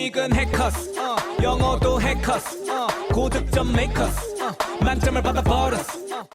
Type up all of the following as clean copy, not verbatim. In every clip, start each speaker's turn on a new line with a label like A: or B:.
A: 지식은 해커스 영어도 해커스 고득점 메이커스 만점을 받아버렸어.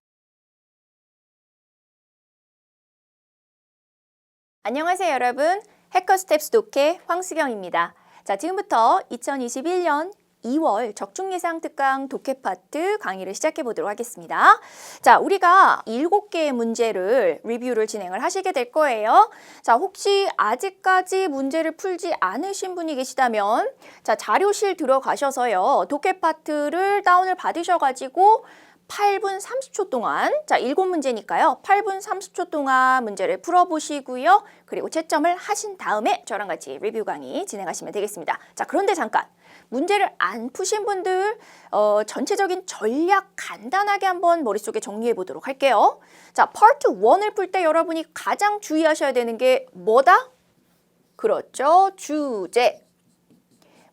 B: 안녕하세요 여러분. 해커스텝스 독해 황수경입니다. 자, 지금부터 2021년 2월 적중예상 특강 독해 파트 강의를 시작해 보도록 하겠습니다. 자, 우리가 7개의 문제를 리뷰를 진행을 하시게 될 거예요. 자, 혹시 아직까지 문제를 풀지 않으신 분이 계시다면 자, 자료실 들어가셔서요. 독해 파트를 다운을 받으셔가지고 8분 30초 동안, 자, 7문제니까요. 8분 30초 동안 문제를 풀어보시고요. 그리고 채점을 하신 다음에 저랑 같이 리뷰 강의 진행하시면 되겠습니다. 자, 그런데 잠깐. 문제를 안 푸신 분들 전체적인 전략 간단하게 한번 머릿속에 정리해 보도록 할게요. 자, 파트 1을 풀 때 여러분이 가장 주의하셔야 되는 게 뭐다? 그렇죠. 주제.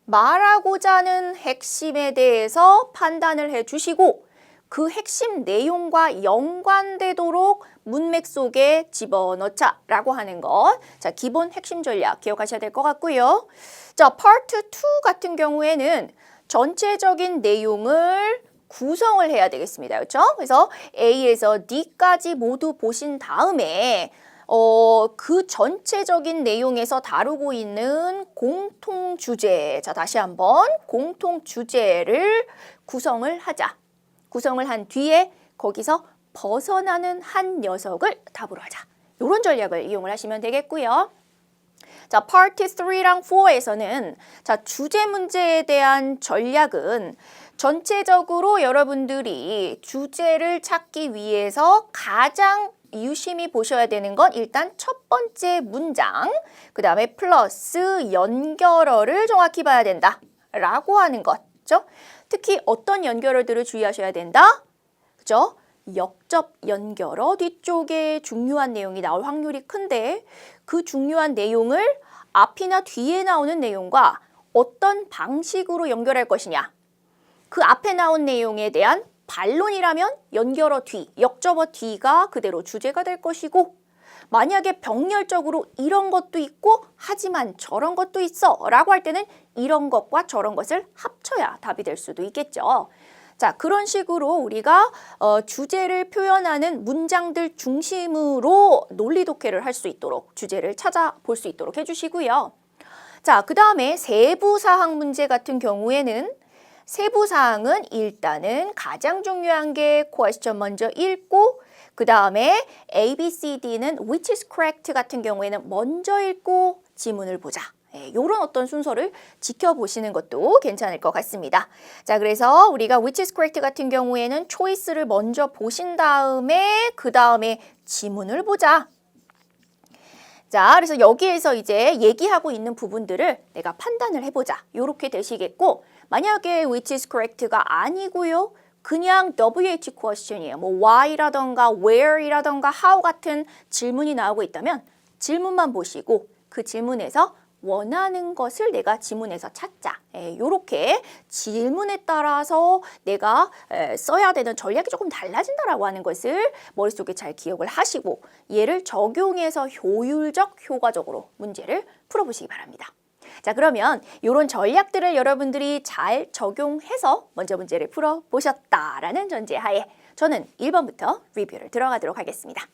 B: 말하고자 하는 핵심에 대해서 판단을 해 주시고 그 핵심 내용과 연관되도록 문맥 속에 집어넣자라고 하는 것. 자, 기본 핵심 전략 기억하셔야 될 것 같고요. 자, 파트 2 같은 경우에는 전체적인 내용을 구성을 해야 되겠습니다. 그렇죠? 그래서 A에서 D까지 모두 보신 다음에 그 전체적인 내용에서 다루고 있는 공통 주제. 자, 다시 한번 공통 주제를 구성을 하자. 구성을 한 뒤에 거기서 벗어나는 한 녀석을 답으로 하자. 이런 전략을 이용을 하시면 되겠고요. 자, 파트 3랑 4에서는 자, 주제 문제에 대한 전략은 전체적으로 여러분들이 주제를 찾기 위해서 가장 유심히 보셔야 되는 건 일단 첫 번째 문장, 그 다음에 플러스 연결어를 정확히 봐야 된다 라고 하는 거죠. 특히 어떤 연결어들을 주의하셔야 된다? 그죠? 역접 연결어 뒤쪽에 중요한 내용이 나올 확률이 큰데 그 중요한 내용을 앞이나 뒤에 나오는 내용과 어떤 방식으로 연결할 것이냐. 그 앞에 나온 내용에 대한 반론이라면 연결어 뒤, 역접어 뒤가 그대로 주제가 될 것이고 만약에 병렬적으로 이런 것도 있고 하지만 저런 것도 있어 라고 할 때는 이런 것과 저런 것을 합쳐야 답이 될 수도 있겠죠. 자, 그런 식으로 우리가 주제를 표현하는 문장들 중심으로 논리 독해를 할 수 있도록 주제를 찾아볼 수 있도록 해주시고요. 자, 그 다음에 세부사항 문제 같은 경우에는 세부사항은 일단은 가장 중요한 게 퀘스천 먼저 읽고 그 다음에 A, B, C, D는 which is correct 같은 경우에는 먼저 읽고 지문을 보자. 이런 어떤 순서를 지켜보시는 것도 괜찮을 것 같습니다. 자, 그래서 우리가 which is correct 같은 경우에는 초이스를 먼저 보신 다음에 그 다음에 지문을 보자. 자, 그래서 여기에서 이제 얘기하고 있는 부분들을 내가 판단을 해보자. 이렇게 되시겠고 만약에 which is correct가 아니고요. 그냥 WH question이에요. 뭐 why라던가 where이라던가 how 같은 질문이 나오고 있다면 질문만 보시고 그 질문에서 원하는 것을 내가 지문에서 찾자. 요렇게 질문에 따라서 내가 써야 되는 전략이 조금 달라진다라고 하는 것을 머릿속에 잘 기억을 하시고 얘를 적용해서 효율적, 효과적으로 문제를 풀어보시기 바랍니다. 자, 그러면 이런 전략들을 여러분들이 잘 적용해서 먼저 문제를 풀어보셨다라는 전제하에 저는 1번부터 리뷰를 들어가도록 하겠습니다.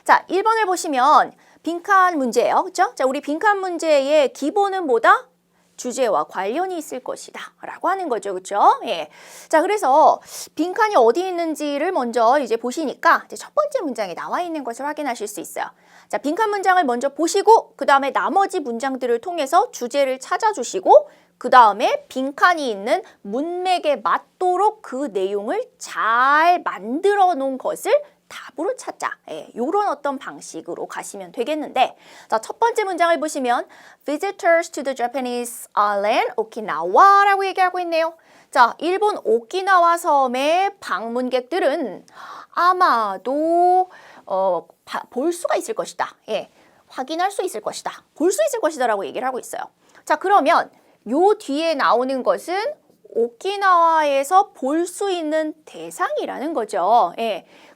B: 자, 1번을 보시면 빈칸 문제예요. 그렇죠? 자, 우리 빈칸 문제의 기본은 뭐다? 주제와 관련이 있을 것이다 라고 하는 거죠. 그렇죠? 예. 자, 그래서 빈칸이 어디 있는지를 먼저 이제 보시니까 이제 첫 번째 문장에 나와 있는 것을 확인하실 수 있어요. 자, 빈칸 문장을 먼저 보시고 그 다음에 나머지 문장들을 통해서 주제를 찾아주시고 그 다음에 빈칸이 있는 문맥에 맞도록 그 내용을 잘 만들어 놓은 것을 답으로 찾자. 이런 어떤 방식으로 가시면 되겠는데 자, 첫 번째 문장을 보시면 Visitors to the Japanese island Okinawa 라고 얘기하고 있네요. 자, 일본 오키나와 섬의 방문객들은 아마도 볼 수가 있을 것이다. 확인할 수 있을 것이다. 볼 수 있을 것이다 라고 얘기를 하고 있어요. 자, 그러면 요 뒤에 나오는 것은 오키나와에서 볼 수 있는 대상이라는 거죠.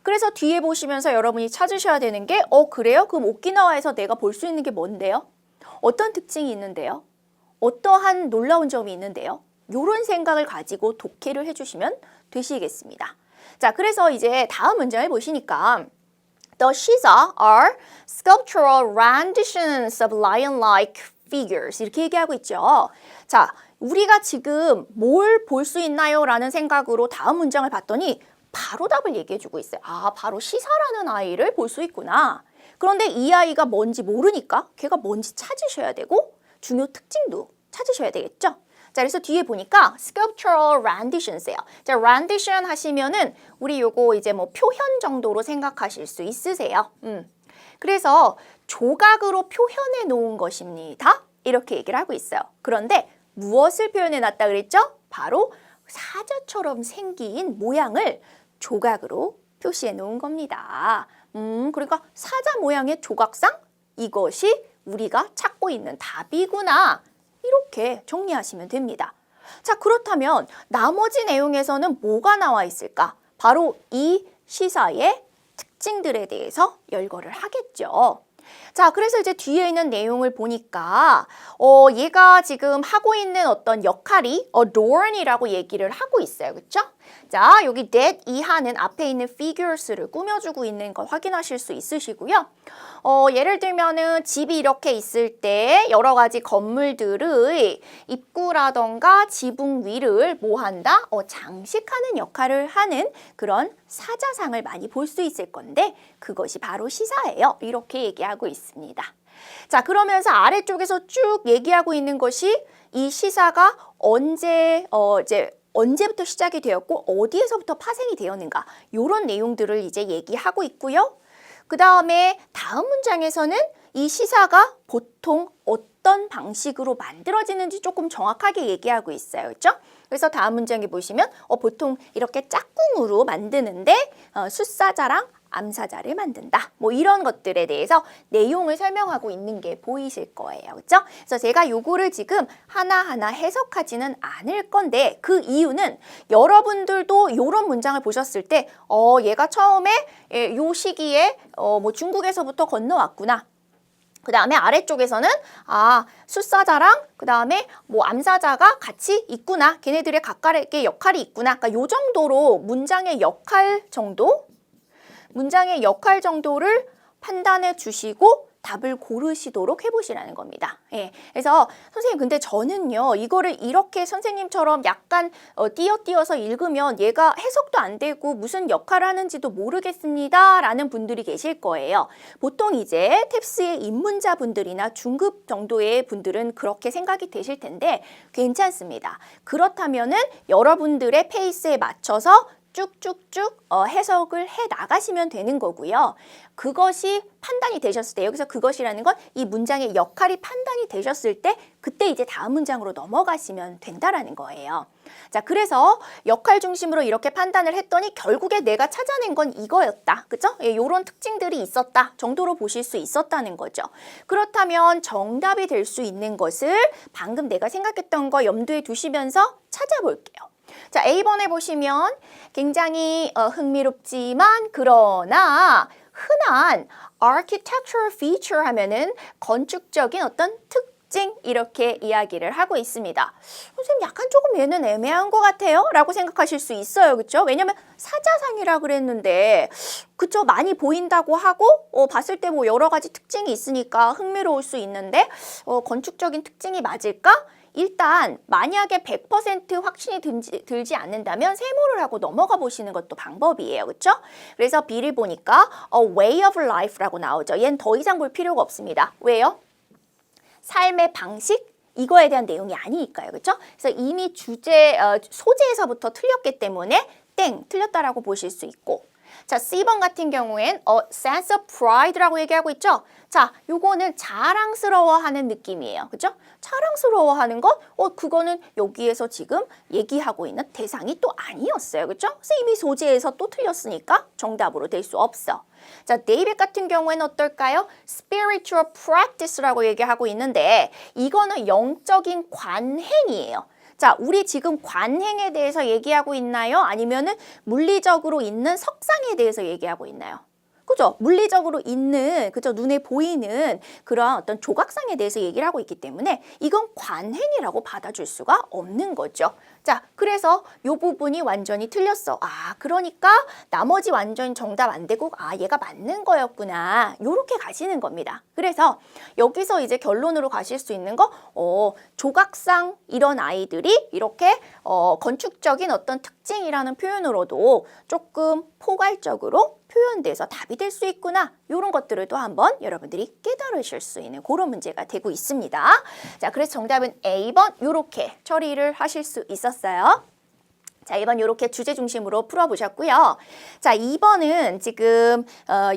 B: 그래서 뒤에 보시면서 여러분이 찾으셔야 되는 게 그래요? 그럼 오키나와에서 내가 볼 수 있는 게 뭔데요? 어떤 특징이 있는데요? 어떠한 놀라운 점이 있는데요. 이런 생각을 가지고 독해를 해주시면 되시겠습니다. 자, 그래서 이제 다음 문장을 보시니까 The Shiza are sculptural renditions of lion-like figures 이렇게 얘기하고 있죠. 자, 우리가 지금 뭘 볼 수 있나요? 라는 생각으로 다음 문장을 봤더니 바로 답을 얘기해주고 있어요. 아, 바로 시사라는 아이를 볼 수 있구나. 그런데 이 아이가 뭔지 모르니까 걔가 뭔지 찾으셔야 되고 중요 특징도 찾으셔야 되겠죠. 자, 그래서 뒤에 보니까 sculptural renditions예요. 자, rendition 하시면은 우리 요거 이제 뭐 표현 정도로 생각하실 수 있으세요. 그래서 조각으로 표현해 놓은 것입니다. 이렇게 얘기를 하고 있어요. 그런데 무엇을 표현해 놨다 그랬죠? 바로 사자처럼 생긴 모양을 조각으로 표시해 놓은 겁니다. 그러니까 사자 모양의 조각상 이것이 우리가 찾고 있는 답이구나. 이렇게 정리하시면 됩니다. 자, 그렇다면 나머지 내용에서는 뭐가 나와 있을까? 바로 이 시사의 특징들에 대해서 열거를 하겠죠. 자, 그래서 이제 뒤에 있는 내용을 보니까 얘가 지금 하고 있는 어떤 역할이 adorn이라고 얘기를 하고 있어요. 그렇죠? 자, 여기 that 이하는 앞에 있는 figures를 꾸며주고 있는 걸 확인하실 수 있으시고요. 예를 들면은 집이 이렇게 있을 때 여러 가지 건물들의 입구라던가 지붕 위를 뭐 한다? 장식하는 역할을 하는 그런 사자상을 많이 볼 수 있을 건데 그것이 바로 시사예요. 이렇게 얘기하고 있습니다. 자, 그러면서 아래쪽에서 쭉 얘기하고 있는 것이 이 시사가 언제부터 시작이 되었고 어디에서부터 파생이 되었는가 이런 내용들을 이제 얘기하고 있고요. 그 다음에 다음 문장에서는 이 시사가 보통 어떤 방식으로 만들어지는지 조금 정확하게 얘기하고 있어요. 그렇죠? 그래서 다음 문장에 보시면 보통 이렇게 짝꿍으로 만드는데 숫사자랑 암사자를 만든다. 뭐 이런 것들에 대해서 내용을 설명하고 있는 게 보이실 거예요. 그렇죠? 그래서 제가 요거를 지금 하나하나 해석하지는 않을 건데 그 이유는 여러분들도 요런 문장을 보셨을 때 얘가 처음에 요 시기에 뭐 중국에서부터 건너왔구나. 그 다음에 아래쪽에서는 숫사자랑 그 다음에 뭐 암사자가 같이 있구나. 걔네들의 각각의 역할이 있구나. 그러니까 요 정도로 문장의 역할 정도를 판단해 주시고 답을 고르시도록 해보시라는 겁니다. 예, 그래서 선생님 근데 저는요 이거를 이렇게 선생님처럼 약간 띄어서 읽으면 얘가 해석도 안 되고 무슨 역할을 하는지도 모르겠습니다 라는 분들이 계실 거예요. 보통 이제 탭스의 입문자 분들이나 중급 정도의 분들은 그렇게 생각이 되실 텐데 괜찮습니다. 그렇다면은 여러분들의 페이스에 맞춰서 쭉쭉쭉 해석을 해 나가시면 되는 거고요. 그것이 판단이 되셨을 때 여기서 그것이라는 건 이 문장의 역할이 판단이 되셨을 때 그때 이제 다음 문장으로 넘어가시면 된다라는 거예요. 자, 그래서 역할 중심으로 이렇게 판단을 했더니 결국에 내가 찾아낸 건 이거였다. 그죠? 요런 특징들이 있었다 정도로 보실 수 있었다는 거죠. 그렇다면 정답이 될 수 있는 것을 방금 내가 생각했던 거 염두에 두시면서 찾아볼게요. 자, A번에 보시면 굉장히 흥미롭지만 그러나 흔한 architectural feature 하면은 건축적인 어떤 특징 이렇게 이야기를 하고 있습니다. 선생님 약간 조금 얘는 애매한 것 같아요 라고 생각하실 수 있어요. 그렇죠? 왜냐면 사자상이라 그랬는데 그쵸? 많이 보인다고 하고 봤을 때 뭐 여러 가지 특징이 있으니까 흥미로울 수 있는데 건축적인 특징이 맞을까? 일단 만약에 100% 확신이 들지 않는다면 세모를 하고 넘어가 보시는 것도 방법이에요. 그렇죠? 그래서 B를 보니까 way of life라고 나오죠. 얘는 더 이상 볼 필요가 없습니다. 왜요? 삶의 방식? 이거에 대한 내용이 아니니까요. 그렇죠? 그래서 이미 소재에서부터 틀렸기 때문에 땡! 틀렸다라고 보실 수 있고 자, C번 같은 경우엔 sense of pride라고 얘기하고 있죠? 자, 요거는 자랑스러워하는 느낌이에요. 그죠? 자랑스러워하는 것? 그거는 여기에서 지금 얘기하고 있는 대상이 또 아니었어요. 그죠? 그래서 이미 소재에서 또 틀렸으니까 정답으로 될 수 없어. 자, 데이빗 같은 경우에는 어떨까요? spiritual practice라고 얘기하고 있는데 이거는 영적인 관행이에요. 자, 우리 지금 관행에 대해서 얘기하고 있나요? 아니면은 물리적으로 있는 석상에 대해서 얘기하고 있나요? 그죠? 물리적으로 있는, 그죠? 눈에 보이는 그러한 어떤 조각상에 대해서 얘기를 하고 있기 때문에 이건 관행이라고 받아줄 수가 없는 거죠. 자, 그래서 이 부분이 완전히 틀렸어. 아, 그러니까 나머지 완전히 정답 안 되고, 아, 얘가 맞는 거였구나. 요렇게 가시는 겁니다. 그래서 여기서 이제 결론으로 가실 수 있는 거, 조각상 이런 아이들이 이렇게 건축적인 어떤 특징이라는 표현으로도 조금 포괄적으로 표현돼서 답이 될 수 있구나. 이런 것들을 또 한번 여러분들이 깨달으실 수 있는 그런 문제가 되고 있습니다. 자, 그래서 정답은 A번 이렇게 처리를 하실 수 있었어요. 자, 1번 이렇게 주제 중심으로 풀어보셨고요. 자, 2번은 지금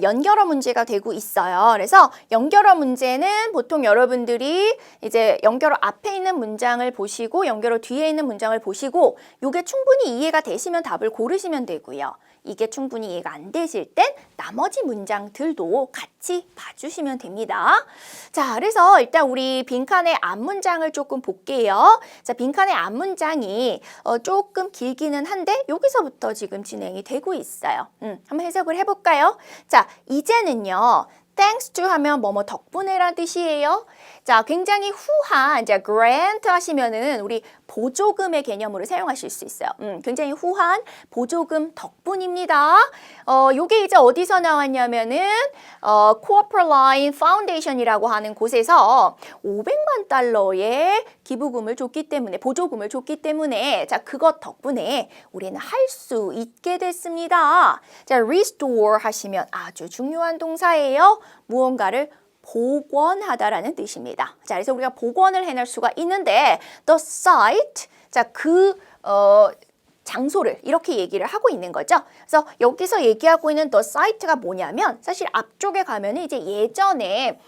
B: 연결어 문제가 되고 있어요. 그래서 연결어 문제는 보통 여러분들이 이제 연결어 앞에 있는 문장을 보시고 연결어 뒤에 있는 문장을 보시고 이게 충분히 이해가 되시면 답을 고르시면 되고요. 이게 충분히 이해가 안 되실 땐 나머지 문장들도 같이 봐주시면 됩니다. 자, 그래서 일단 우리 빈칸의 앞문장을 조금 볼게요. 자, 빈칸의 앞문장이 조금 길기는 한데 여기서부터 지금 진행이 되고 있어요. 한번 해석을 해볼까요? 자, 이제는요. thanks to 하면 뭐뭐 덕분에란 뜻이에요. 자, 굉장히 후한, 이제 grant 하시면은 우리 보조금의 개념으로 사용하실 수 있어요. 굉장히 후한 보조금 덕분입니다. 요게 이제 어디서 나왔냐면은 Cooperline Foundation이라고 하는 곳에서 500만 달러의 기부금을 줬기 때문에, 보조금을 줬기 때문에, 자, 그것 덕분에 우리는 할 수 있게 됐습니다. 자, restore 하시면 아주 중요한 동사예요. 무언가를 복원하다라는 뜻입니다. 자, 그래서 우리가 복원을 해낼 수가 있는데 the site, 자, 장소를 이렇게 얘기를 하고 있는 거죠. 그래서 여기서 얘기하고 있는 the site가 뭐냐면 사실 앞쪽에 가면 이제 예전에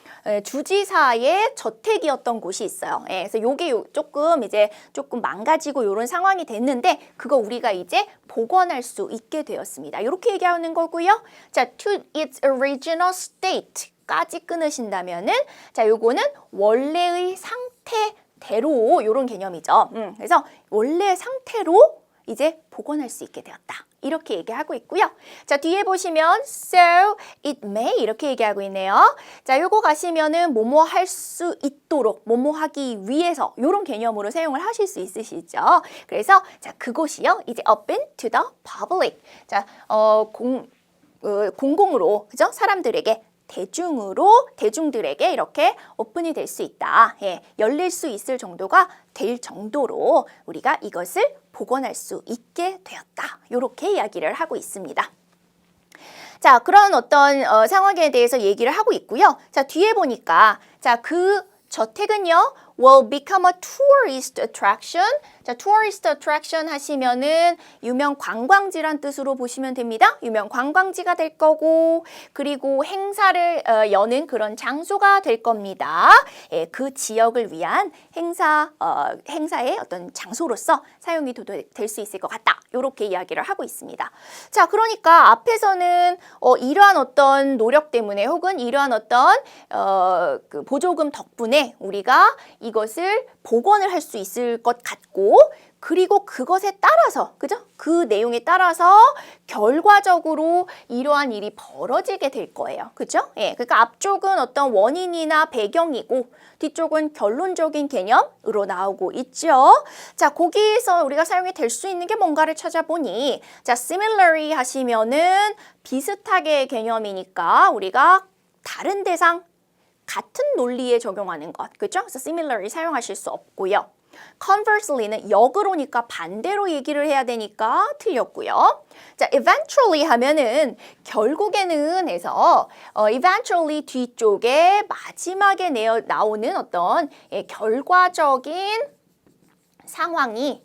B: 주지사의 저택이었던 곳이 있어요. 예, 그래서 요게 조금 망가지고 이런 상황이 됐는데 그거 우리가 이제 복원할 수 있게 되었습니다. 이렇게 얘기하는 거고요. 자, to its original state 까지 끊으신다면은 자, 요거는 원래의 상태대로 이런 개념이죠. 그래서 원래 상태로 이제 복원할 수 있게 되었다. 이렇게 얘기하고 있고요. 자, 뒤에 보시면 so it may 이렇게 얘기하고 있네요. 자, 요거 가시면은 뭐뭐 할 수 있도록, 뭐뭐 하기 위해서 이런 개념으로 사용을 하실 수 있으시죠. 그래서 자, 그곳이요. 이제 open to the public. 자, 공공으로, 그죠? 사람들에게 대중들에게 이렇게 오픈이 될 수 있다. 예, 열릴 수 있을 정도가 될 정도로 우리가 이것을 복원할 수 있게 되었다. 이렇게 이야기를 하고 있습니다. 자, 그런 어떤 상황에 대해서 얘기를 하고 있고요. 자, 뒤에 보니까 자, 그 저택은요. will become a tourist attraction. 자, tourist attraction 하시면은 유명 관광지란 뜻으로 보시면 됩니다. 유명 관광지가 될 거고 그리고 행사를 여는 그런 장소가 될 겁니다. 예, 그 지역을 위한 행사의 어떤 장소로서 사용이 될 수 있을 것 같다. 이렇게 이야기를 하고 있습니다. 자, 그러니까 앞에서는 이러한 어떤 노력 때문에 혹은 이러한 어떤 그 보조금 덕분에 우리가 이것을 복원을 할 수 있을 것 같고 그리고 그것에 따라서, 그죠? 그 내용에 따라서 결과적으로 이러한 일이 벌어지게 될 거예요. 그죠? 예, 그러니까 앞쪽은 어떤 원인이나 배경이고 뒤쪽은 결론적인 개념으로 나오고 있죠. 자, 거기에서 우리가 사용이 될 수 있는 게 뭔가를 찾아보니 자, similarly 하시면은 비슷하게 개념이니까 우리가 다른 대상, 같은 논리에 적용하는 것, 그죠? 그래서 similarly 사용하실 수 없고요. Conversely는 역으로니까 반대로 얘기를 해야 되니까 틀렸고요. 자, eventually 하면은 결국에는 해서 eventually 뒤쪽에 마지막에 나오는 어떤 결과적인 상황이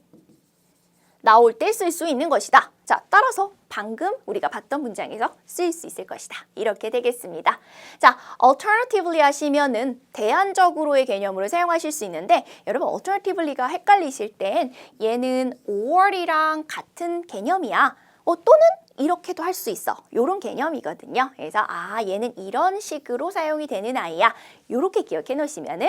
B: 나올 때 쓸 수 있는 것이다. 자, 따라서 방금 우리가 봤던 문장에서 쓰일 수 있을 것이다. 이렇게 되겠습니다. 자, alternatively 하시면은 대안적으로의 개념으로 사용하실 수 있는데 여러분 alternatively가 헷갈리실 땐 얘는 or이랑 같은 개념이야. 또는 이렇게도 할 수 있어. 요런 개념이거든요. 그래서 얘는 이런 식으로 사용이 되는 아이야. 요렇게 기억해 놓으시면은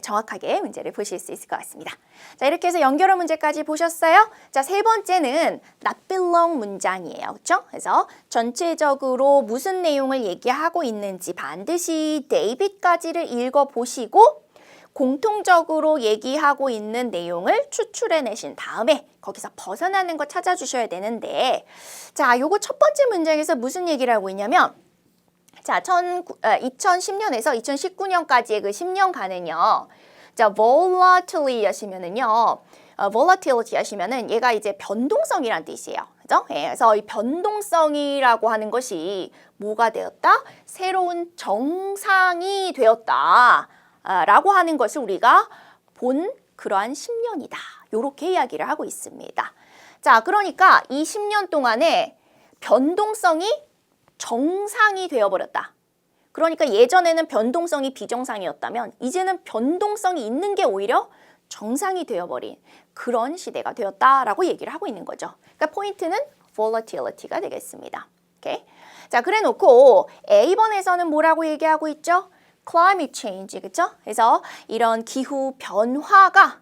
B: 정확하게 문제를 보실 수 있을 것 같습니다. 자, 이렇게 해서 연결어 문제까지 보셨어요? 자, 세 번째는 not belong 문장이에요. 그렇죠? 그래서 전체적으로 무슨 내용을 얘기하고 있는지 반드시 데이빗까지를 읽어 보시고 공통적으로 얘기하고 있는 내용을 추출해내신 다음에 거기서 벗어나는 거 찾아주셔야 되는데, 자, 요거 첫 번째 문장에서 무슨 얘기를 하고 있냐면, 자, 2010년에서 2019년까지의 그 10년간은요, 자, volatility 하시면은요, volatility 하시면은 얘가 이제 변동성이란 뜻이에요. 그죠? 예, 그래서 이 변동성이라고 하는 것이 뭐가 되었다? 새로운 정상이 되었다. 라고 하는 것을 우리가 본 그러한 10년이다. 요렇게 이야기를 하고 있습니다. 자, 그러니까 이 10년 동안에 변동성이 정상이 되어버렸다. 그러니까 예전에는 변동성이 비정상이었다면 이제는 변동성이 있는 게 오히려 정상이 되어버린 그런 시대가 되었다라고 얘기를 하고 있는 거죠. 그러니까 포인트는 volatility가 되겠습니다. 오케이? 자, 그래 놓고 A번에서는 뭐라고 얘기하고 있죠? climate change, 그렇죠? 그래서 이런 기후 변화가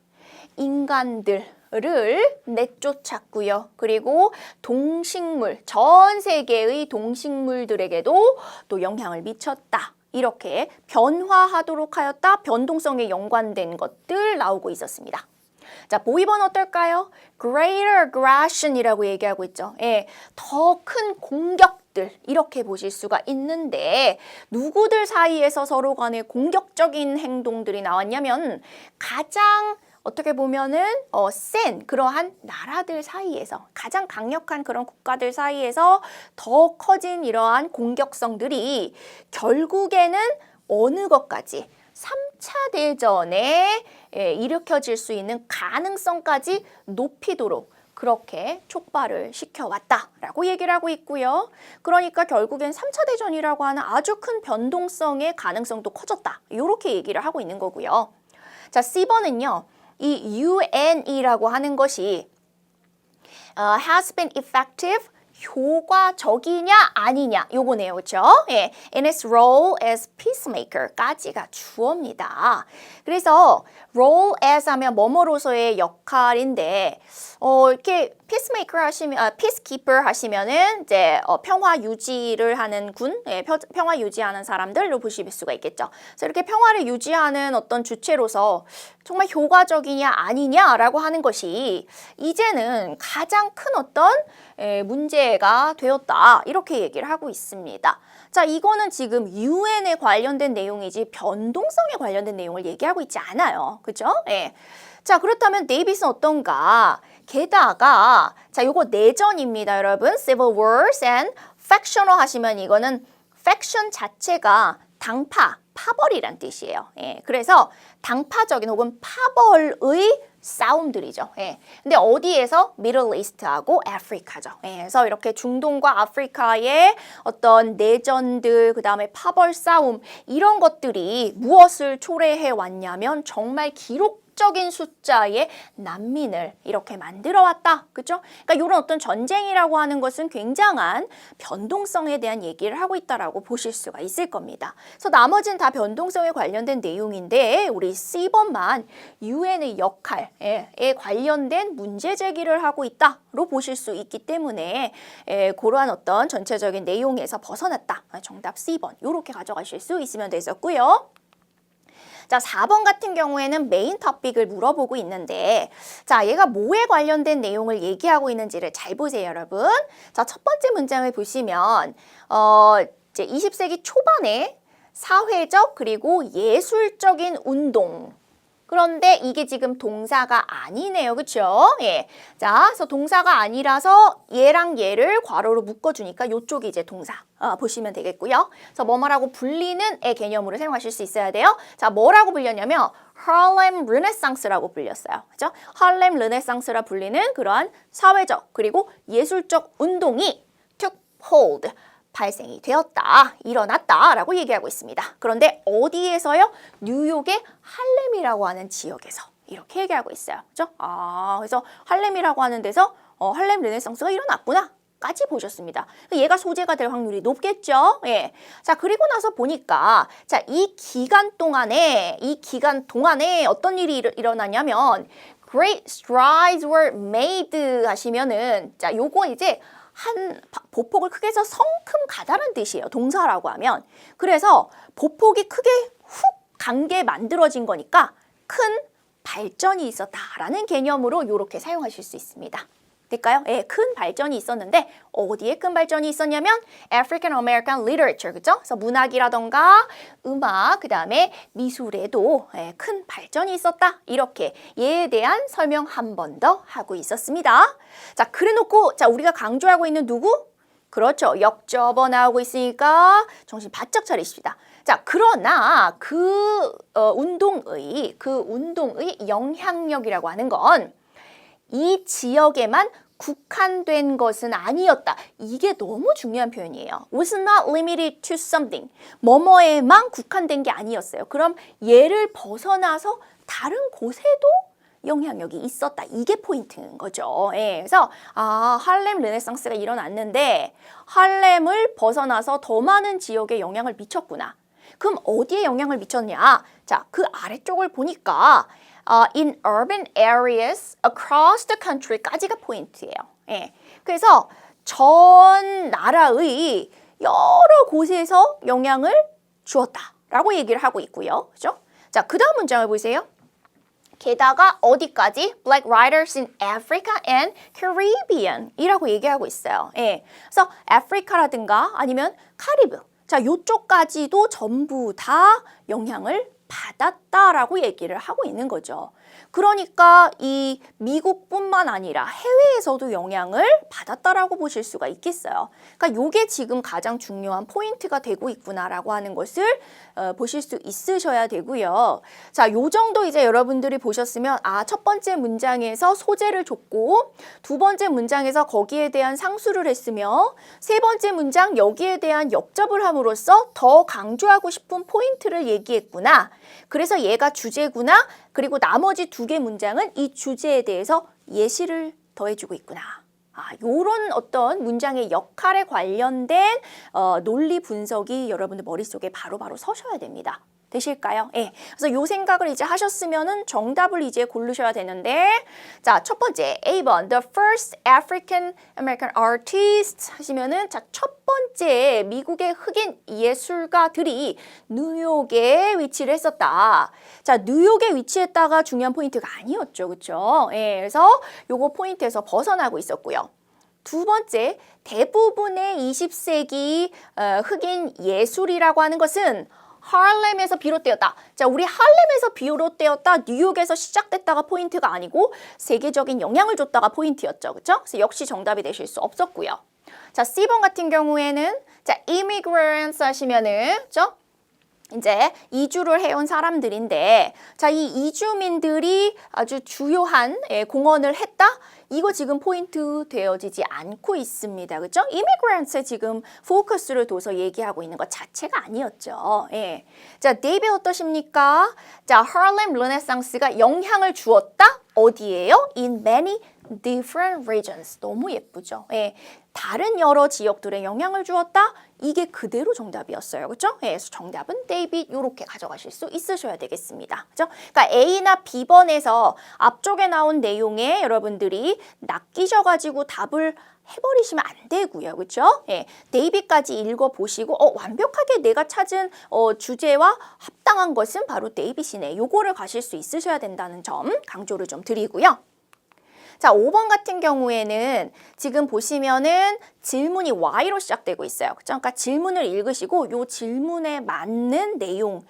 B: 인간들을 내쫓았고요. 그리고 동식물, 전 세계의 동식물들에게도 또 영향을 미쳤다. 이렇게 변화하도록 하였다. 변동성에 연관된 것들 나오고 있었습니다. 자, 보이번 어떨까요? Greater aggression이라고 얘기하고 있죠. 예, 더 큰 공격들 이렇게 보실 수가 있는데 누구들 사이에서 서로 간에 공격적인 행동들이 나왔냐면 가장 어떻게 보면은 센 그러한 나라들 사이에서 가장 강력한 그런 국가들 사이에서 더 커진 이러한 공격성들이 결국에는 어느 것까지 3차 대전에 일으켜질 수 있는 가능성까지 높이도록 그렇게 촉발을 시켜왔다라고 얘기를 하고 있고요. 그러니까 결국엔 3차 대전이라고 하는 아주 큰 변동성의 가능성도 커졌다. 이렇게 얘기를 하고 있는 거고요. 자, C번은요. 이 UN이라고 하는 것이 has been effective 효과적이냐 아니냐 요거네요. 그렇죠? 예, in its role as peacemaker까지가 주어입니다. 그래서 role as 하면 뭐뭐로서의 역할인데 이렇게 peacemaker 하시면 peacekeeper 하시면은 이제 평화 유지를 하는 군, 예, 평화 유지하는 사람들로 보실 수가 있겠죠. 그래서 이렇게 평화를 유지하는 어떤 주체로서 정말 효과적이냐 아니냐라고 하는 것이 이제는 가장 큰 어떤 문제가 되었다. 이렇게 얘기를 하고 있습니다. 자, 이거는 지금 UN에 관련된 내용이지 변동성에 관련된 내용을 얘기하고 있지 않아요. 그죠? 예. 자, 그렇다면 데이빗은 어떤가? 게다가 자, 요거 내전입니다, 여러분. Civil Wars and Factional 하시면 이거는 faction 자체가 당파, 파벌이란 뜻이에요. 예. 그래서 당파적인 혹은 파벌의 싸움들이죠. 예. 근데 어디에서? Middle East하고 아프리카죠. 예. 그래서 이렇게 중동과 아프리카의 어떤 내전들, 그 다음에 파벌 싸움 이런 것들이 무엇을 초래해 왔냐면 정말 기록적인 숫자의 난민을 이렇게 만들어 왔다. 그죠? 그러니까 이런 어떤 전쟁이라고 하는 것은 굉장한 변동성에 대한 얘기를 하고 있다라고 보실 수가 있을 겁니다. 그래서 나머지는 다 변동성에 관련된 내용인데 우리 C번만 UN의 역할에 관련된 문제 제기를 하고 있다로 보실 수 있기 때문에 그러한 어떤 전체적인 내용에서 벗어났다. 정답 C번 이렇게 가져가실 수 있으면 되겠고요. 자, 4번 같은 경우에는 메인 토픽을 물어보고 있는데 자, 얘가 뭐에 관련된 내용을 얘기하고 있는지를 잘 보세요, 여러분. 자, 첫 번째 문장을 보시면 이제 20세기 초반에 사회적 그리고 예술적인 운동 그런데 이게 지금 동사가 아니네요. 그렇죠? 예. 자, 그래서 동사가 아니라서 얘랑 얘를 괄호로 묶어주니까 이쪽이 이제 동사 보시면 되겠고요. 그래서 뭐뭐라고 불리는 의 개념으로 사용하실 수 있어야 돼요. 자, 뭐라고 불렸냐면 할렘 르네상스라고 불렸어요. 그죠? 할렘 르네상스라 불리는 그러한 사회적 그리고 예술적 운동이 took hold 발생이 되었다, 일어났다 라고 얘기하고 있습니다. 그런데 어디에서요? 뉴욕의 할렘이라고 하는 지역에서 이렇게 얘기하고 있어요. 그죠? 그래서 할렘이라고 하는 데서 할렘 르네상스가 일어났구나. 까지 보셨습니다. 얘가 소재가 될 확률이 높겠죠. 예. 자, 그리고 나서 보니까 자, 이 기간 동안에 어떤 일이 일어나냐면 great strides were made 하시면은 자, 요거 이제 한 보폭을 크게 해서 성큼 가다란 뜻이에요. 동사라고 하면. 그래서 보폭이 크게 훅 간 게 만들어진 거니까 큰 발전이 있었다라는 개념으로 이렇게 사용하실 수 있습니다. 될까요? 예, 큰 발전이 있었는데 어디에 큰 발전이 있었냐면 African American Literature, 그죠? 그래서 문학이라던가 음악, 그 다음에 미술에도 큰 발전이 있었다. 이렇게 얘에 대한 설명 한 번 더 하고 있었습니다. 자, 그래놓고 자, 우리가 강조하고 있는 누구? 그렇죠. 역접어 나오고 있으니까 정신 바짝 차리십시다. 자, 그러나 그 운동의 영향력이라고 하는 건 이 지역에만 국한된 것은 아니었다. 이게 너무 중요한 표현이에요. was not limited to something. 뭐뭐에만 국한된 게 아니었어요. 그럼 얘를 벗어나서 다른 곳에도 영향력이 있었다. 이게 포인트인 거죠. 예, 그래서 할렘 르네상스가 일어났는데 할렘을 벗어나서 더 많은 지역에 영향을 미쳤구나. 그럼 어디에 영향을 미쳤냐? 자, 그 아래쪽을 보니까 in urban areas across the country까지가 포인트예요. 예. 그래서 전 나라의 여러 곳에서 영향을 주었다라고 얘기를 하고 있고요. 그죠? 자, 그 다음 문장을 보세요. 게다가 어디까지? Black writers in Africa and Caribbean 이라고 얘기하고 있어요. 예. 그래서 아프리카라든가 아니면 카리브. 자, 요쪽까지도 전부 다 영향을 받았다라고 얘기를 하고 있는 거죠. 그러니까 이 미국뿐만 아니라 해외에서도 영향을 받았다라고 보실 수가 있겠어요. 그러니까 이게 지금 가장 중요한 포인트가 되고 있구나라고 하는 것을 보실 수 있으셔야 되고요. 자, 요 정도 이제 여러분들이 보셨으면 첫 번째 문장에서 소재를 줬고 두 번째 문장에서 거기에 대한 상수를 했으며 세 번째 문장 여기에 대한 역접을 함으로써 더 강조하고 싶은 포인트를 얘기했구나. 그래서 얘가 주제구나. 그리고 나머지 두 개 문장은 이 주제에 대해서 예시를 더해주고 있구나. 요런 어떤 문장의 역할에 관련된 논리 분석이 여러분들 머릿속에 바로바로 서셔야 됩니다. 되실까요? 예. 그래서 요 생각을 이제 하셨으면은 정답을 이제 고르셔야 되는데, 자, 첫 번째 A번 The first African American artist 하시면은 자, 첫 번째 미국의 흑인 예술가들이 뉴욕에 위치를 했었다. 자, 뉴욕에 위치했다가 중요한 포인트가 아니었죠. 그렇죠? 예. 그래서 요거 포인트에서 벗어나고 있었고요. 두 번째, 대부분의 20세기 흑인 예술이라고 하는 것은 할렘에서 비롯되었다. 자, 우리 할렘에서 비롯되었다. 뉴욕에서 시작됐다가 포인트가 아니고 세계적인 영향을 줬다가 포인트였죠. 그렇죠? 그래서 역시 정답이 되실 수 없었고요. 자, C번 같은 경우에는 자, immigrants 하시면은 그렇죠? 이제 이주를 해온 사람들인데 자, 이 이주민들이 아주 주요한 공헌을 했다? 이거 지금 포인트 되어지지 않고 있습니다. 그렇죠? 이미그런트에 지금 포커스를 둬서 얘기하고 있는 것 자체가 아니었죠. 예. 자, 데이비 어떠십니까? 자, 할렘 르네상스가 영향을 주었다? 어디예요? In many different regions. 너무 예쁘죠? 예. 다른 여러 지역들에 영향을 주었다? 이게 그대로 정답이었어요. 그렇죠? 예, 그래서 정답은 데이빗 요렇게 가져가실 수 있으셔야 되겠습니다. 그렇죠? 그러니까 A나 B번에서 앞쪽에 나온 내용에 여러분들이 낚이셔가지고 답을 해버리시면 안 되고요. 그렇죠? 예, 데이빗까지 읽어보시고 완벽하게 내가 찾은 주제와 합당한 것은 바로 데이빗이네. 요거를 가실 수 있으셔야 된다는 점 강조를 좀 드리고요. 자, 5번 같은 경우에는 지금 보시면은 질문이 Y로 시작되고 있어요. 그렇죠? 그러니까 질문을 읽으시고 요 질문에 맞는 내용을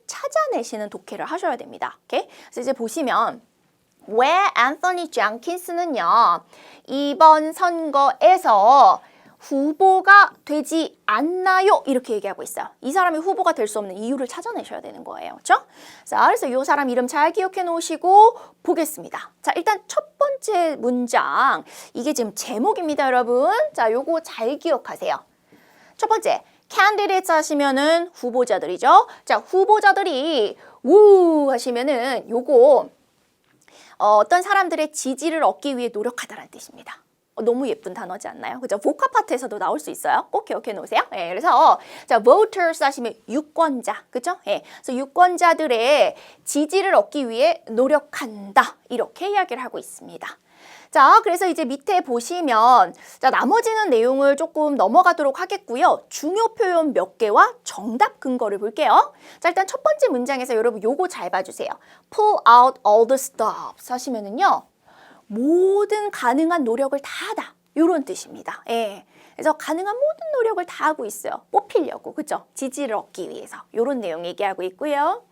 B: 찾아내시는 독해를 하셔야 됩니다. 오케이? 그래서 이제 보시면 왜 앤서니 젠킨스는요, 이번 선거에서 후보가 되지 않나요? 이렇게 얘기하고 있어요. 이 사람이 후보가 될 수 없는 이유를 찾아내셔야 되는 거예요. 그렇죠? 자, 그래서 이 사람 이름 잘 기억해 놓으시고 보겠습니다. 자, 일단 첫 번째 문장. 이게 지금 제목입니다, 여러분. 자, 요거 잘 기억하세요. 첫 번째, candidates 하시면은 후보자들이죠. 자, 후보자들이 우 하시면은 요거 어떤 사람들의 지지를 얻기 위해 노력하다라는 뜻입니다. 너무 예쁜 단어지 않나요? 그죠? 보카 파트에서도 나올 수 있어요. 꼭 기억해 놓으세요. 예, 그래서 자, voters 하시면 유권자, 그죠? 예, 그래서 유권자들의 지지를 얻기 위해 노력한다. 이렇게 이야기를 하고 있습니다. 자, 그래서 이제 밑에 보시면 자, 나머지는 내용을 조금 넘어가도록 하겠고요. 중요 표현 몇 개와 정답 근거를 볼게요. 자, 일단 첫 번째 문장에서 여러분 요거 잘 봐주세요. Pull out all the stops 하시면은요. 모든 가능한 노력을 다 하다. 이런 뜻입니다. 예. 그래서 가능한 모든 노력을 다 하고 있어요. 뽑히려고, 그죠? 지지를 얻기 위해서. 이런 내용 얘기하고 있고요.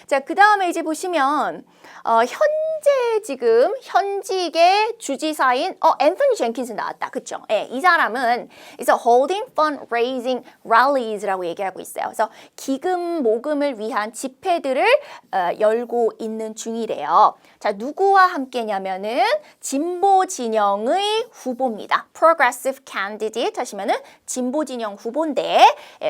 B: 자, 그 다음에 이제 보시면 현재 지금 현직의 주지사인 앤서니 젠킨스 나왔다. 그쵸? 예, 이 사람은 그래서 holding fundraising rallies라고 얘기하고 있어요. 그래서 기금 모금을 위한 집회들을 열고 있는 중이래요. 자, 누구와 함께냐면은 진보 진영의 후보입니다. progressive candidate 하시면은 진보 진영 후보인데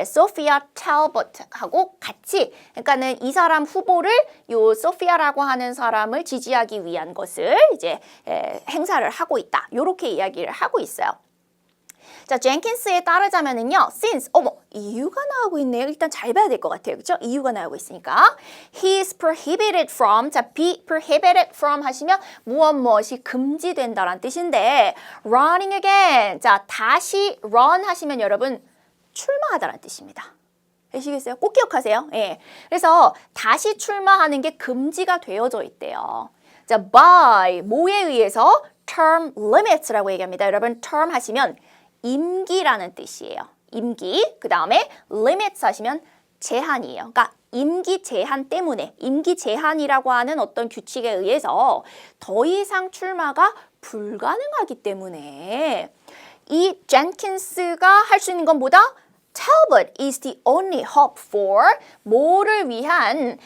B: 소피아 텔버트하고 같이 그러니까는 이 사람 후보를 요 소피아라고 하는 사람을 지지하기 위한 것을 이제 행사를 하고 있다. 요렇게 이야기를 하고 있어요. 자, 젠킨스에 따르자면은요, since, 이유가 나오고 있네요. 일단 잘 봐야 될 것 같아요. 그죠? 이유가 나오고 있으니까. He is prohibited from, 자, be prohibited from 하시면 무엇이 금지된다라는 뜻인데, running again. 자, 다시 run 하시면 여러분, 출마하다라는 뜻입니다. 아시겠어요? 꼭 기억하세요. 예. 그래서 다시 출마하는 게 금지가 되어져 있대요. 자, by, 뭐에 의해서? term limits라고 얘기합니다. 여러분, term 하시면 임기라는 뜻이에요. 임기. 그 다음에 limits 하시면 제한이에요. 그러니까 임기 제한 때문에 임기 제한이라고 하는 어떤 규칙에 의해서 더 이상 출마가 불가능하기 때문에 이 젠킨스가 할 수 있는 건 뭐다? Talbot is the only hope for 뭐를 위한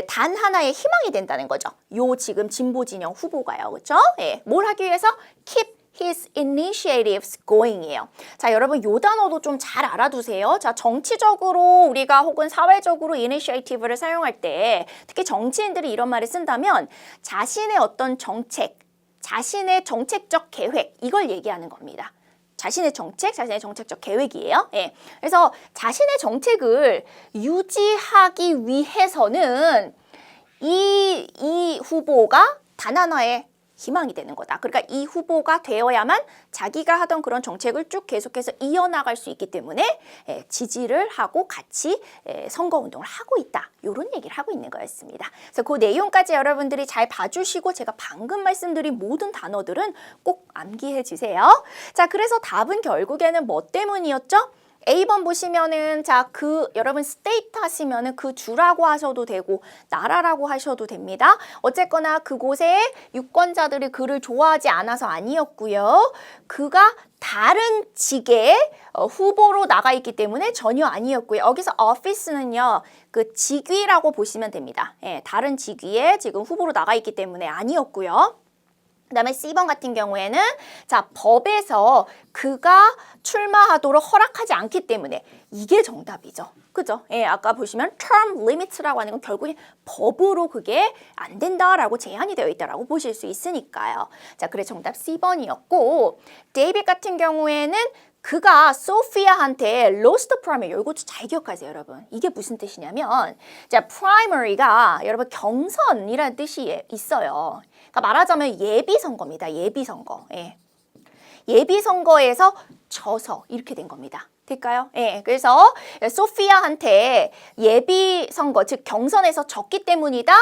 B: 단 하나의 희망이 된다는 거죠. 요 지금 진보 진영 후보가요. 그렇죠? 예, 뭘 하기 위해서? Keep his initiatives going이에요. 자, 여러분 요 단어도 좀 잘 알아두세요. 자, 정치적으로 우리가 혹은 사회적으로 initiative를 사용할 때 특히 정치인들이 이런 말을 쓴다면 자신의 어떤 정책, 자신의 정책적 계획 이걸 얘기하는 겁니다. 자신의 정책, 자신의 정책적 계획이에요. 예. 그래서 자신의 정책을 유지하기 위해서는 이 후보가 단 하나의 희망이 되는 거다. 그러니까 이 후보가 되어야만 자기가 하던 그런 정책을 쭉 계속해서 이어나갈 수 있기 때문에 지지를 하고 같이 선거운동을 하고 있다. 이런 얘기를 하고 있는 거였습니다. 그래서 그 내용까지 여러분들이 잘 봐주시고 제가 방금 말씀드린 모든 단어들은 꼭 암기해 주세요. 자, 그래서 답은 결국에는 뭐 때문이었죠? A번 보시면은 자, 여러분 state 하시면은 그 주라고 하셔도 되고 나라라고 하셔도 됩니다. 어쨌거나 그곳에 유권자들이 그를 좋아하지 않아서 아니었고요. 그가 다른 직의 후보로 나가 있기 때문에 전혀 아니었고요. 여기서 office는요. 그 직위라고 보시면 됩니다. 예, 다른 직위에 지금 후보로 나가 있기 때문에 아니었고요. 그 다음에 C번 같은 경우에는 자, 법에서 그가 출마하도록 허락하지 않기 때문에 이게 정답이죠. 그죠? 예, 아까 보시면 term limits라고 하는 건 결국에 법으로 그게 안 된다라고 제한이 되어 있다라고 보실 수 있으니까요. 자, 그래서 정답 C번이었고 데이빗 같은 경우에는 그가 소피아한테 lost primary, 이것도 잘 기억하세요, 여러분. 이게 무슨 뜻이냐면 자, primary가 여러분 경선이라는 뜻이 있어요. 그러니까 말하자면 예비선거입니다. 예비선거. 예. 예비선거에서 져서 이렇게 된 겁니다. 될까요? 예. 그래서 소피아한테 예비선거, 즉 경선에서 졌기 때문이다.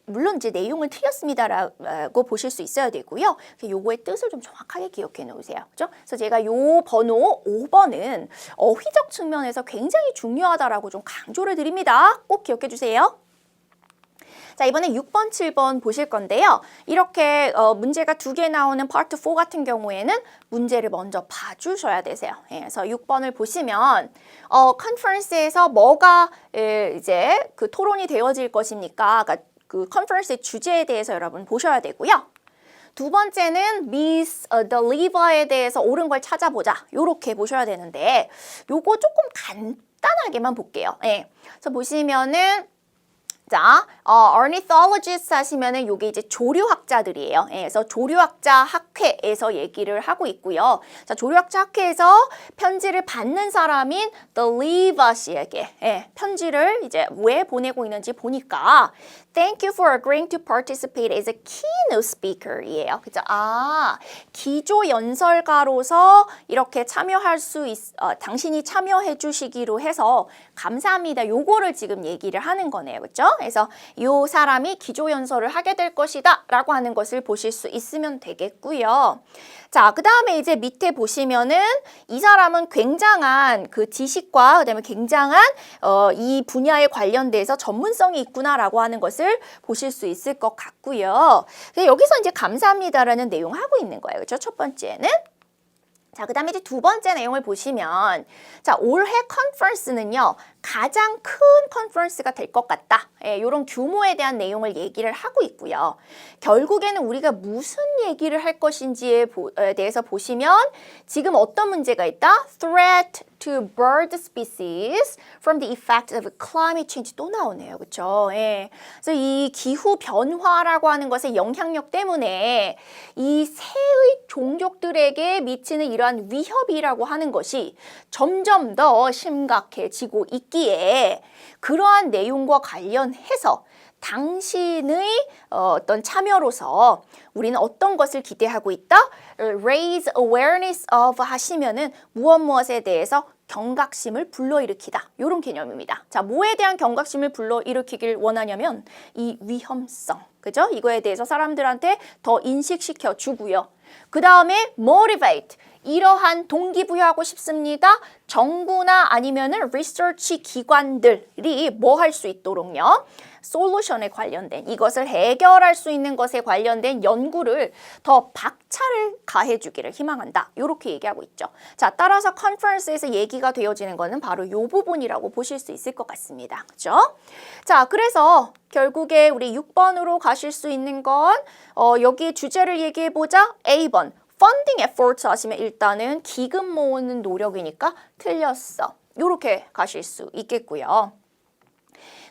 B: 물론 이제 내용을 틀렸습니다라고 보실 수 있어야 되고요. 요거의 뜻을 좀 정확하게 기억해 놓으세요. 그죠? 그래서 제가 요 번호 5번은 어휘적 측면에서 굉장히 중요하다라고 좀 강조를 드립니다. 꼭 기억해 주세요. 자, 이번에 6번, 7번 보실 건데요. 이렇게 문제가 2개 나오는 파트 4 같은 경우에는 문제를 먼저 봐주셔야 되세요. 예, 그래서 6번을 보시면 컨퍼런스에서 뭐가 이제 그 토론이 되어질 것입니까? 그러니까 그 컨퍼런스의 주제에 대해서 여러분 보셔야 되고요. 두 번째는 Miss the Lever에 대해서 옳은 걸 찾아보자. 요렇게 보셔야 되는데 요거 조금 간단하게만 볼게요. 예. 그래서 보시면은 자, ornithologist 하시면은 요게 이제 조류학자들이에요. 예, 그래서 조류학자 학회에서 얘기를 하고 있고요. 자, 조류학자 학회에서 편지를 받는 사람인 the Levi 씨에게 편지를 이제 왜 보내고 있는지 보니까 Thank you for agreeing to participate as a keynote speaker이에요. 그죠? 기조 연설가로서 이렇게 참여할 수 당신이 참여해 주시기로 해서 감사합니다. 요거를 지금 얘기를 하는 거네요. 그렇죠? 그래서 요 사람이 기조 연설을 하게 될 것이다 라고 하는 것을 보실 수 있으면 되겠고요. 자, 그 다음에 이제 밑에 보시면은 이 사람은 굉장한 그 지식과 그다음에 굉장한 이 분야에 관련돼서 전문성이 있구나라고 하는 것을 보실 수 있을 것 같고요. 여기서 이제 감사합니다라는 내용 하고 있는 거예요. 그렇죠? 첫 번째는. 자, 그 다음에 이제 두 번째 내용을 보시면, 자, 올해 컨퍼런스는요, 가장 큰 컨퍼런스가 될 것 같다. 이런 규모에 대한 내용을 얘기를 하고 있고요. 결국에는 우리가 무슨 얘기를 할 것인지에 대해서 보시면 지금 어떤 문제가 있다? Threat to bird species from the effect of climate change 또 나오네요. 그렇죠? 그래서 이 기후 변화라고 하는 것의 영향력 때문에 이 새의 종족들에게 미치는 이러한 위협이라고 하는 것이 점점 더 심각해지고 있기에 그러한 내용과 관련해서 당신의 어떤 참여로서 우리는 어떤 것을 기대하고 있다? Raise awareness of 하시면은 무엇에 대해서 경각심을 불러일으키다. 이런 개념입니다. 자, 뭐에 대한 경각심을 불러일으키길 원하냐면 이 위험성. 그죠? 이거에 대해서 사람들한테 더 인식시켜 주고요. 그 다음에 motivate. 이러한 동기부여하고 싶습니다. 정부나 아니면은 리서치 기관들이 뭐 할 수 있도록요. 솔루션에 관련된 이것을 해결할 수 있는 것에 관련된 연구를 더 박차를 가해주기를 희망한다. 이렇게 얘기하고 있죠. 자, 따라서 컨퍼런스에서 얘기가 되어지는 것은 바로 이 부분이라고 보실 수 있을 것 같습니다. 그렇죠? 자, 그래서 결국에 우리 6번으로 가실 수 있는 건 여기 주제를 얘기해보자. A번. funding efforts 하시면 일단은 기금 모으는 노력이니까 틀렸어. 이렇게 가실 수 있겠고요.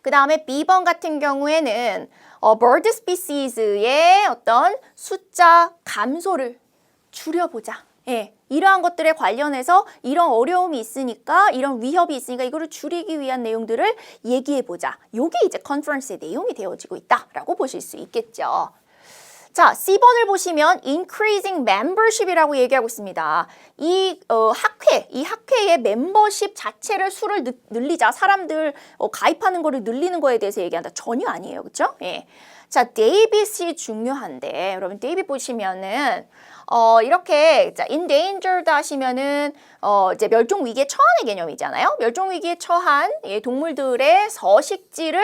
B: 그 다음에 B번 같은 경우에는 bird species의 어떤 숫자 감소를 줄여보자. 이러한 것들에 관련해서 이런 어려움이 있으니까 이런 위협이 있으니까 이거를 줄이기 위한 내용들을 얘기해보자. 이게 이제 컨퍼런스의 내용이 되어지고 있다라고 보실 수 있겠죠. 자, C번을 보시면 increasing membership이라고 얘기하고 있습니다. 이 학회의 멤버십 자체를 수를 늘리자. 사람들 가입하는 거를 늘리는 거에 대해서 얘기한다. 전혀 아니에요. 그렇죠? 자, 데이빗이 중요한데 여러분 데이빗 보시면은 이렇게 자, endangered 하시면은 이제 멸종 위기에 처한의 개념이잖아요. 멸종 위기에 처한 동물들의 서식지를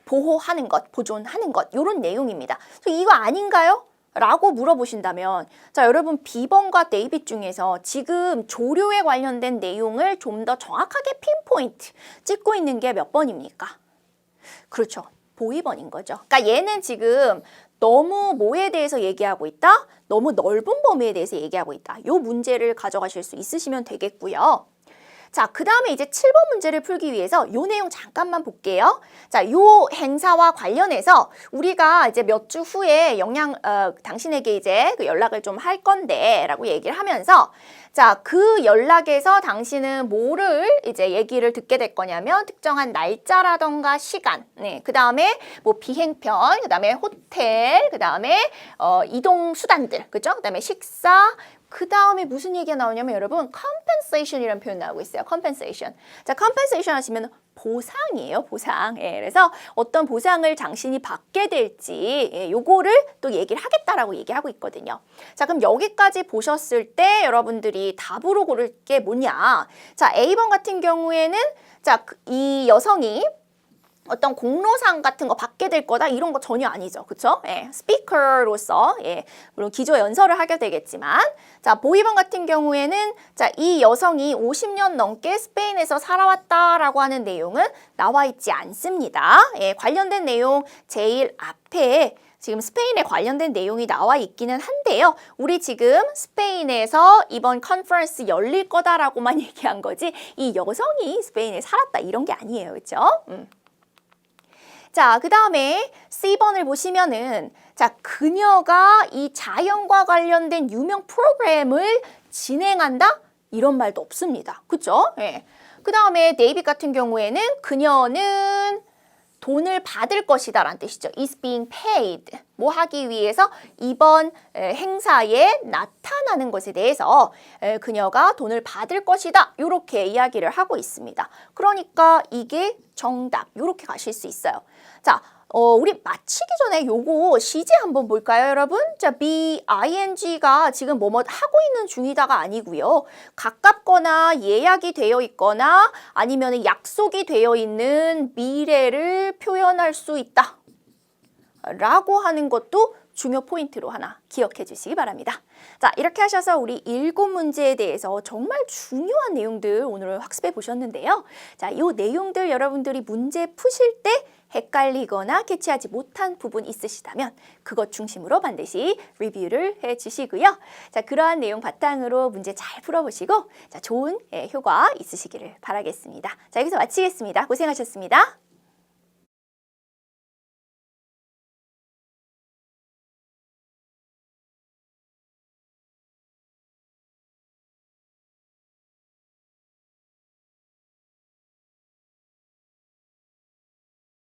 B: 보호하는 것, 보존하는 것 이런 내용입니다. 그래서 이거 아닌가요? 라고 물어보신다면 자, 여러분 B번과 데이빗 중에서 지금 조류에 관련된 내용을 좀 더 정확하게 핀포인트 찍고 있는 게 몇 번입니까? 그렇죠. 보이번인 거죠. 그러니까 얘는 지금 너무 뭐에 대해서 얘기하고 있다? 너무 넓은 범위에 대해서 얘기하고 있다. 이 문제를 가져가실 수 있으시면 되겠고요. 자, 그 다음에 이제 7번 문제를 풀기 위해서 요 내용 잠깐만 볼게요. 자, 요 행사와 관련해서 우리가 이제 몇 주 후에 당신에게 이제 그 연락을 좀 할 건데 라고 얘기를 하면서 자, 그 연락에서 당신은 뭐를 이제 얘기를 듣게 될 거냐면 특정한 날짜라던가 시간, 그 다음에 뭐 비행편, 그 다음에 호텔, 그 다음에 이동 수단들, 그죠? 그 다음에 식사, 그 다음에 무슨 얘기가 나오냐면 여러분 compensation이라는 표현 나오고 있어요. compensation. 자, compensation 하시면 보상이에요. 보상. 그래서 어떤 보상을 당신이 받게 될지 요거를 또 얘기를 하겠다라고 얘기하고 있거든요. 자, 그럼 여기까지 보셨을 때 여러분들이 답으로 고를 게 뭐냐. 자, A번 같은 경우에는 자, 이 여성이 어떤 공로상 같은 거 받게 될 거다 이런 거 전혀 아니죠. 그쵸? 스피커로서 물론 기조 연설을 하게 되겠지만 자, 보이번 같은 경우에는 자, 이 여성이 50년 넘게 스페인에서 살아왔다라고 하는 내용은 나와 있지 않습니다. 관련된 내용 제일 앞에 지금 스페인에 관련된 내용이 나와 있기는 한데요. 우리 지금 스페인에서 이번 컨퍼런스 열릴 거다라고만 얘기한 거지 이 여성이 스페인에 살았다 이런 게 아니에요. 그렇죠? 자, 그 다음에 C번을 보시면은 자, 그녀가 이 자연과 관련된 유명 프로그램을 진행한다? 이런 말도 없습니다. 그쵸? 예. 그 다음에 데이빗 같은 경우에는 그녀는 돈을 받을 것이다 라는 뜻이죠. is being paid. 뭐 하기 위해서 이번 행사에 나타나는 것에 대해서 그녀가 돈을 받을 것이다. 이렇게 이야기를 하고 있습니다. 그러니까 이게 정답. 이렇게 가실 수 있어요. 자, 우리 마치기 전에 요거 시제 한번 볼까요, 여러분? 자, BING가 지금 뭐뭐 하고 있는 중이다가 아니고요. 가깝거나 예약이 되어 있거나 아니면 약속이 되어 있는 미래를 표현할 수 있다. 라고 하는 것도 중요 포인트로 하나 기억해 주시기 바랍니다. 자, 이렇게 하셔서 우리 7문제에 대해서 정말 중요한 내용들 오늘 학습해 보셨는데요. 자, 이 내용들 여러분들이 문제 푸실 때 헷갈리거나 캐치하지 못한 부분 있으시다면 그것 중심으로 반드시 리뷰를 해 주시고요. 자, 그러한 내용 바탕으로 문제 잘 풀어보시고 자, 좋은 효과 있으시기를 바라겠습니다. 자, 여기서 마치겠습니다. 고생하셨습니다.